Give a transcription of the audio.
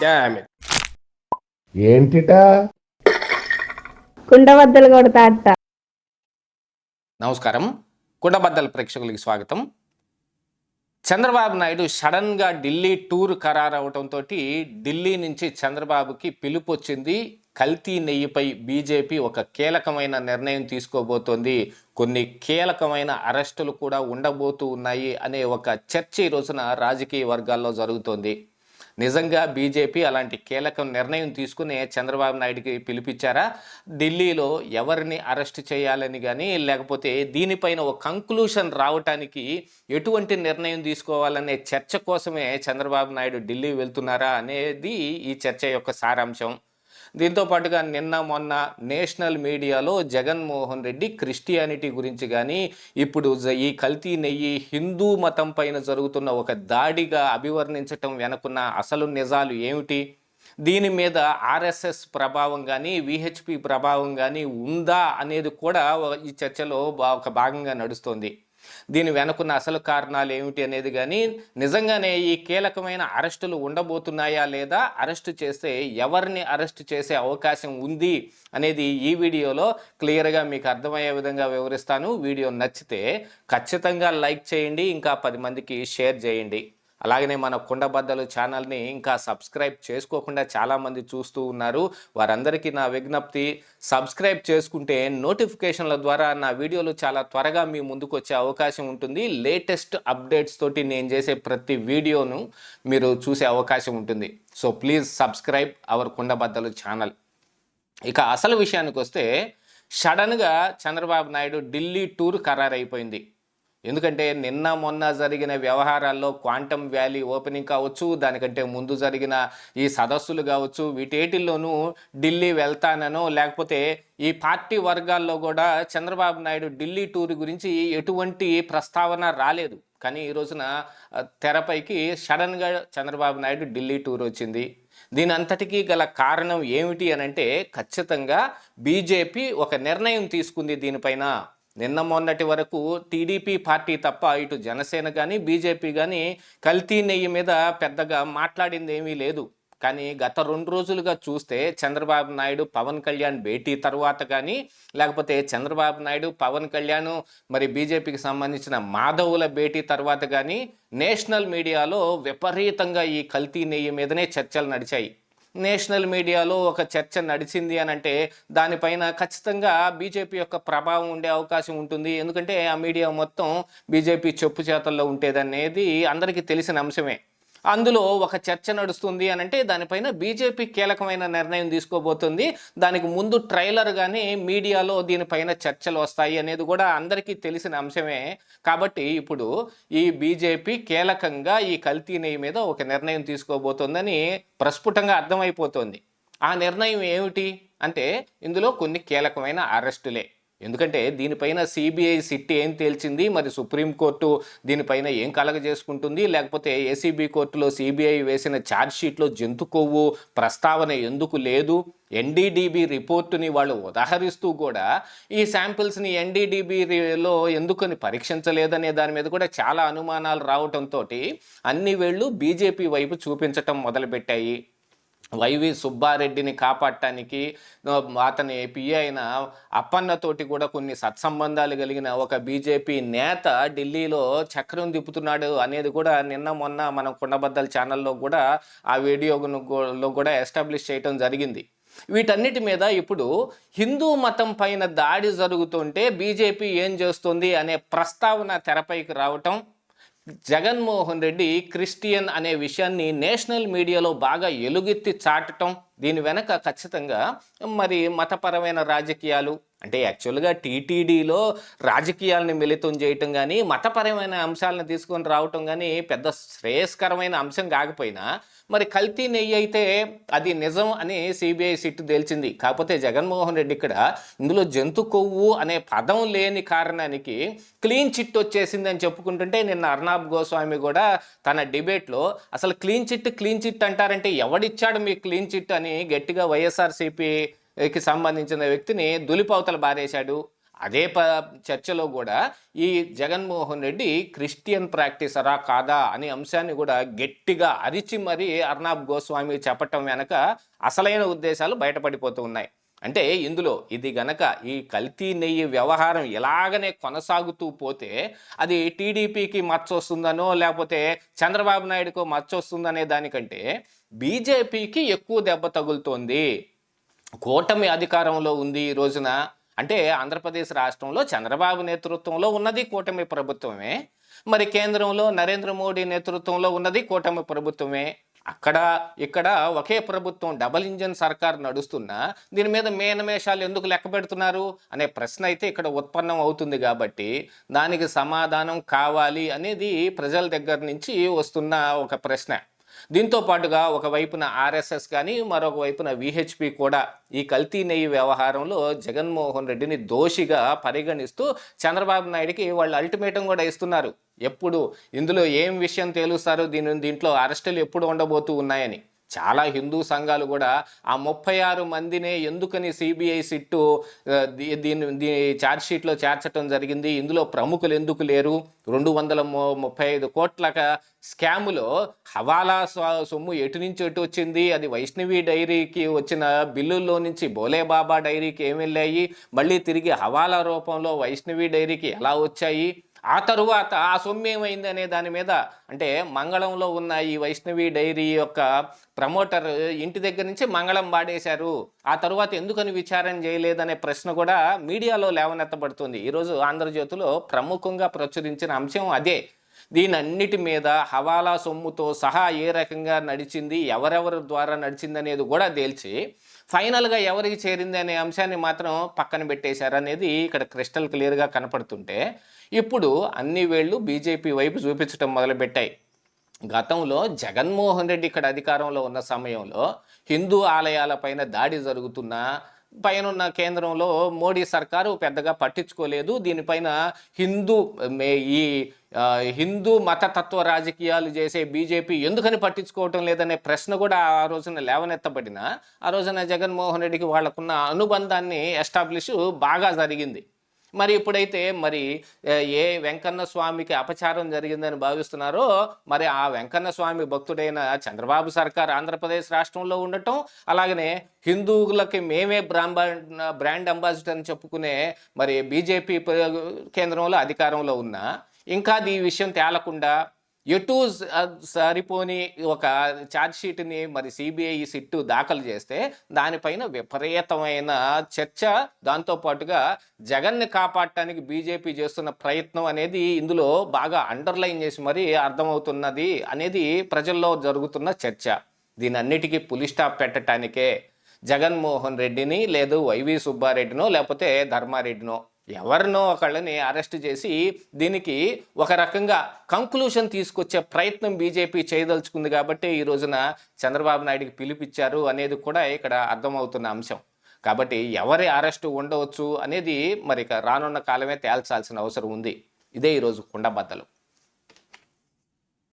Damn it. ఏంటిటా కుండబద్దలు కొడతా అత్త. నమస్కారం, కుండబద్దల ప్రేక్షకులకి స్వాగతం. చంద్రబాబు నాయుడు సడన్గా ఢిల్లీ టూర్ ఖరారవడంతో ఢిల్లీ నుంచి చంద్రబాబుకి పిలుపు వచ్చింది. కల్తీ నెయ్యిపై బీజేపీ ఒక కీలకమైన నిర్ణయం తీసుకోబోతోంది, కొన్ని కీలకమైన అరెస్టులు కూడా ఉండబోతూ ఉన్నాయి అనే ఒక చర్చ ఈ రోజున రాజకీయ వర్గాల్లో జరుగుతోంది. నిజంగా బీజేపీ అలాంటి కీలక నిర్ణయం తీసుకుని చంద్రబాబు నాయుడికి పిలిపించారా? ఢిల్లీలో ఎవరిని అరెస్ట్ చేయాలని కానీ, లేకపోతే దీనిపైన ఒక కంక్లూషన్ రావటానికి ఎటువంటి నిర్ణయం తీసుకోవాలనే చర్చ కోసమే చంద్రబాబు నాయుడు ఢిల్లీ వెళ్తున్నారా అనేది ఈ చర్చ యొక్క సారాంశం. దీంతో పాటుగా నిన్న మొన్న నేషనల్ మీడియాలో జగన్మోహన్ రెడ్డి క్రిస్టియానిటీ గురించి కానీ, ఇప్పుడు ఈ కల్తీ నెయ్యి హిందూ మతం పైన జరుగుతున్న ఒక దాడిగా అభివర్ణించటం వెనుకున్న అసలు నిజాలు ఏమిటి, దీని మీద ఆర్ఎస్ఎస్ ప్రభావం కానీ విహెచ్పి ప్రభావం కానీ ఉందా అనేది కూడా ఈ చర్చలో ఒక భాగంగా నడుస్తోంది. దీని వెనుకున్న అసలు కారణాలు ఏమిటి అనేది కానీ, నిజంగానే ఈ కీలకమైన అరెస్టులు ఉండబోతున్నాయా లేదా, అరెస్టు చేస్తే ఎవరిని అరెస్టు చేసే అవకాశం ఉంది అనేది ఈ వీడియోలో క్లియర్గా మీకు అర్థమయ్యే విధంగా వివరిస్తాను. వీడియో నచ్చితే ఖచ్చితంగా లైక్ చేయండి, ఇంకా 10 మందికి షేర్ చేయండి. అలాగనే మన కుండబద్దలు ఛానల్ని ఇంకా సబ్స్క్రైబ్ చేసుకోకుండా చాలామంది చూస్తూ ఉన్నారు. వారందరికీ నా విజ్ఞప్తి, సబ్స్క్రైబ్ చేసుకుంటే నోటిఫికేషన్ల ద్వారా నా వీడియోలు చాలా త్వరగా మీ ముందుకు వచ్చే అవకాశం ఉంటుంది. లేటెస్ట్ అప్డేట్స్ తోటి నేను చేసే ప్రతి వీడియోను మీరు చూసే అవకాశం ఉంటుంది. So please subscribe our Kundabaddalu channel. ఇక అసలు విషయానికి వస్తే, సడన్గా చంద్రబాబు నాయుడు ఢిల్లీ టూర్ ఖరారైపోయింది. ఎందుకంటే నిన్న మొన్న జరిగిన వ్యవహారాల్లో క్వాంటమ్ వ్యాలీ ఓపెనింగ్ కావచ్చు, దానికంటే ముందు జరిగిన ఈ సదస్సులు కావచ్చు, వీటేటిల్లోనూ ఢిల్లీ వెళ్తాననో లేకపోతే ఈ పార్టీ వర్గాల్లో కూడా చంద్రబాబు నాయుడు ఢిల్లీ టూర్ గురించి ఎటువంటి ప్రస్తావన రాలేదు. కానీ ఈ రోజున తెరపైకి సడన్గా చంద్రబాబు నాయుడు ఢిల్లీ టూర్ వచ్చింది. దీని అంతటికీ గల కారణం ఏమిటి అనంటే, ఖచ్చితంగా బీజేపీ ఒక నిర్ణయం తీసుకుంది దీనిపైన. నిన్న మొన్నటి వరకు టీడీపీ పార్టీ తప్ప ఇటు జనసేన కానీ బీజేపీ కానీ కల్తీ నెయ్యి మీద పెద్దగా మాట్లాడింది ఏమీ లేదు. కానీ గత 2 రోజులుగా చూస్తే చంద్రబాబు నాయుడు పవన్ కళ్యాణ్ భేటీ తర్వాత కానీ, లేకపోతే చంద్రబాబు నాయుడు పవన్ కళ్యాణ్ మరి బీజేపీకి సంబంధించిన మాధవుల భేటీ తర్వాత కానీ నేషనల్ మీడియాలో విపరీతంగా ఈ కల్తీ నెయ్యి మీదనే చర్చలు నడిచాయి. నేషనల్ మీడియాలో ఒక చర్చ నడిచింది అని అంటే దానిపైన ఖచ్చితంగా బీజేపీ యొక్క ప్రభావం ఉండే అవకాశం ఉంటుంది. ఎందుకంటే ఆ మీడియా మొత్తం బీజేపీ చెప్పు చేతల్లో ఉండేదనేది అందరికీ తెలిసిన అంశమే. అందులో ఒక చర్చ నడుస్తుంది అని అంటే దానిపైన బీజేపీ కీలకమైన నిర్ణయం తీసుకోబోతుంది. దానికి ముందు ట్రైలర్ కానీ మీడియాలో దీనిపైన చర్చలు వస్తాయి అనేది కూడా అందరికీ తెలిసిన అంశమే. కాబట్టి ఇప్పుడు ఈ బీజేపీ కీలకంగా ఈ కల్తీ నెయ్యి మీద ఒక నిర్ణయం తీసుకోబోతోందని ప్రస్ఫుటంగా అర్థమైపోతుంది. ఆ నిర్ణయం ఏమిటి అంటే, ఇందులో కొన్ని కీలకమైన అరెస్టులే. ఎందుకంటే దీనిపైన సిబిఐ సిట్ ఏం తేల్చింది, మరి సుప్రీంకోర్టు దీనిపైన ఏం కలగజేసుకుంటుంది, లేకపోతే ఏసీబీ కోర్టులో సిబిఐ వేసిన ఛార్జ్షీట్లో జంతు కొవ్వు ప్రస్తావన ఎందుకు లేదు, ఎన్డీడీబీ రిపోర్టుని వాళ్ళు ఉదాహరిస్తూ కూడా ఈ శాంపిల్స్ని ఎన్డీడీబీలో ఎందుకని పరీక్షించలేదనే దాని మీద కూడా చాలా అనుమానాలు రావడంతో అన్ని వేళ్ళు బీజేపీ వైపు చూపించటం మొదలుపెట్టాయి. వైవి సుబ్బారెడ్డిని కాపాడటానికి అతని పిఏ అయిన అప్పన్నతోటి కూడా కొన్ని సత్సంబంధాలు కలిగిన ఒక బీజేపీ నేత ఢిల్లీలో చక్రం తిప్పుతున్నాడు అనేది కూడా నిన్న మొన్న మనం కుండబద్దల ఛానల్లో కూడా ఆ వీడియోలో కూడా ఎస్టాబ్లిష్ చేయటం జరిగింది. వీటన్నిటి మీద ఇప్పుడు హిందూ మతం పైన దాడి జరుగుతుంటే బీజేపీ ఏం చేస్తుంది అనే ప్రస్తావన తెరపైకి రావటం, జగన్మోహన్ రెడ్డి క్రిస్టియన్ అనే విషయాన్ని నేషనల్ మీడియాలో బాగా ఎలుగెత్తి చాటటం, దీని వెనక ఖచ్చితంగా మరి మతపరమైన రాజకీయాలు అంటే యాక్చువల్గా టీటీడీలో రాజకీయాలను మిళితం చేయటం కానీ మతపరమైన అంశాలను తీసుకొని రావటం కానీ పెద్ద శ్రేయస్కరమైన అంశం కాకపోయినా, మరి కల్తీ నెయ్యి అయితే అది నిజం అని సిబిఐ సిట్ తేల్చింది. కాకపోతే జగన్మోహన్ రెడ్డి ఇక్కడ ఇందులో జంతు కొవ్వు అనే పదం లేని కారణానికి క్లీన్ చిట్ వచ్చేసిందని చెప్పుకుంటుంటే, నిన్న అర్నాబ్ గోస్వామి కూడా తన డిబేట్లో అసలు క్లీన్ చిట్ అంటారంటే ఎవడిచ్చాడు మీకు క్లీన్ చిట్ అని గట్టిగా వైఎస్ఆర్సీపీకి సంబంధించిన వ్యక్తిని దులిపవతల బారేశాడు. అదే చర్చలో కూడా ఈ జగన్మోహన్ రెడ్డి క్రిస్టియన్ ప్రాక్టీసరా కాదా అనే అంశాన్ని కూడా గట్టిగా అరిచి మరీ అర్నాబ్ గోస్వామి చెప్పటం వెనక అసలైన ఉద్దేశాలు బయటపడిపోతూ ఉన్నాయి. అంటే ఇందులో ఇది గనక ఈ కల్తీ నెయ్యి వ్యవహారం ఇలాగనే కొనసాగుతూ పోతే అది టీడీపీకి మచ్చొస్తుందనో లేకపోతే చంద్రబాబు నాయుడుకో మచ్చొస్తుందనే దానికంటే బీజేపీకి ఎక్కువ దెబ్బ తగులుతోంది. కూటమి అధికారంలో ఉంది ఈ రోజున. అంటే ఆంధ్రప్రదేశ్ రాష్ట్రంలో చంద్రబాబు నేతృత్వంలో ఉన్నది కూటమి ప్రభుత్వమే, మరి కేంద్రంలో నరేంద్ర మోడీ నేతృత్వంలో ఉన్నది కూటమి ప్రభుత్వమే. అక్కడ ఇక్కడ ఒకే ప్రభుత్వం డబల్ ఇంజన్ సర్కార్ నడుస్తున్నా దీని మీద మేనమేషాలు ఎందుకు లెక్క పెడుతున్నారు అనే ప్రశ్న అయితే ఇక్కడ ఉత్పన్నం అవుతుంది. కాబట్టి దానికి సమాధానం కావాలి అనేది ప్రజల దగ్గర నుంచి వస్తున్న ఒక ప్రశ్న. దీంతో పాటుగా ఒకవైపున ఆర్ఎస్ఎస్ కానీ మరొక వైపున విహెచ్పి కూడా ఈ కల్తీ నెయ్యి వ్యవహారంలో జగన్మోహన్ రెడ్డిని దోషిగా పరిగణిస్తూ చంద్రబాబు నాయుడికి వాళ్ళు అల్టిమేటం కూడా ఇస్తున్నారు. ఎప్పుడు ఇందులో ఏం విషయం తేలుస్తారు, దీంట్లో అరెస్టులు ఎప్పుడు ఉండబోతూ ఉన్నాయని. చాలా హిందూ సంఘాలు కూడా ఆ 36 మందినే ఎందుకని సిబిఐ సిట్టు దీని ఛార్జ్షీట్లో చేర్చడం జరిగింది, ఇందులో ప్రముఖులు ఎందుకు లేరు, 235 కోట్ల స్కాములో హవాలా సొమ్ము ఎటు నుంచి ఎటు వచ్చింది, అది వైష్ణవి డైరీకి వచ్చిన బిల్లుల్లో నుంచి బోలేబాబా డైరీకి ఏమి వెళ్ళాయి, మళ్ళీ తిరిగి హవాలా రూపంలో వైష్ణవి డైరీకి ఎలా వచ్చాయి, ఆ తరువాత ఆ సొమ్ము ఏమైంది అనే దాని మీద, అంటే మంగళంలో ఉన్న ఈ వైష్ణవి డైరీ యొక్క ప్రమోటర్ ఇంటి దగ్గర నుంచి మంగళం వాడేశారు, ఆ తరువాత ఎందుకని విచారణ చేయలేదనే ప్రశ్న కూడా మీడియాలో లేవనెత్తబడుతుంది. ఈరోజు ఆంధ్రజ్యోతిలో ప్రముఖంగా ప్రచురించిన అంశం అదే. దీనన్నిటి మీద హవాలా సొమ్ముతో సహా ఏ రకంగా నడిచింది, ఎవరెవరి ద్వారా నడిచింది అనేది కూడా తేల్చి ఫైనల్గా ఎవరికి చేరింది అనే అంశాన్ని మాత్రం పక్కన పెట్టేశారనేది ఇక్కడ క్రిస్టల్ క్లియర్గా కనపడుతుంటే, ఇప్పుడు అన్ని వేళ్ళు బీజేపీ వైపు చూపించడం మొదలుపెట్టాయి. గతంలో జగన్మోహన్ రెడ్డి ఇక్కడ అధికారంలో ఉన్న సమయంలో హిందూ ఆలయాలపైన దాడి జరుగుతున్నా పైనున్న కేంద్రంలో మోడీ సర్కారు పెద్దగా పట్టించుకోలేదు. దీనిపైన ఈ హిందూ మతతత్వ రాజకీయాలు చేసే బీజేపీ ఎందుకని పట్టించుకోవటం లేదనే ప్రశ్న కూడా ఆ రోజున లేవనెత్తబడిన, ఆ రోజున జగన్మోహన్ రెడ్డికి వాళ్లకున్న అనుబంధాన్ని ఎస్టాబ్లిష్ బాగా జరిగింది. మరి ఇప్పుడైతే మరి ఏ వెంకన్న స్వామికి అపచారం జరిగిందని భావిస్తున్నారో, మరి ఆ వెంకన్న స్వామి భక్తుడైన చంద్రబాబు సర్కార్ ఆంధ్రప్రదేశ్ రాష్ట్రంలో ఉండటం, అలాగనే హిందువులకి మేమే బ్రాండ్ అంబాసిడర్ అని చెప్పుకునే మరి బీజేపీ కేంద్రంలో అధికారంలో ఉన్నా ఇంకా ఈ విషయం తేలకుండా ఎటు సరిపోని ఒక ఛార్జ్షీట్ని మరి సిబిఐ సిట్టు దాఖలు చేస్తే దానిపైన విపరీతమైన చర్చ, దాంతోపాటుగా జగన్ని కాపాడటానికి బీజేపీ చేస్తున్న ప్రయత్నం అనేది ఇందులో బాగా అండర్లైన్ చేసి మరీ అర్థమవుతున్నది అనేది ప్రజల్లో జరుగుతున్న చర్చ. దీనన్నిటికీ పులి స్టాప్ పెట్టడానికే జగన్మోహన్ రెడ్డిని లేదు వైవి సుబ్బారెడ్డినో లేకపోతే ధర్మారెడ్డినో ఎవరినో ఒకళ్ళని అరెస్ట్ చేసి దీనికి ఒక రకంగా కంక్లూషన్ తీసుకొచ్చే ప్రయత్నం బీజేపీ చేయదలుచుకుంది. కాబట్టి ఈ రోజున చంద్రబాబు నాయుడికి పిలిపించారు అనేది కూడా ఇక్కడ అర్థమవుతున్న అంశం. కాబట్టి ఎవరి అరెస్టు ఉండవచ్చు అనేది మరి రానున్న కాలమే తేల్చాల్సిన అవసరం ఉంది. ఇదే ఈరోజు కుండబద్దలు.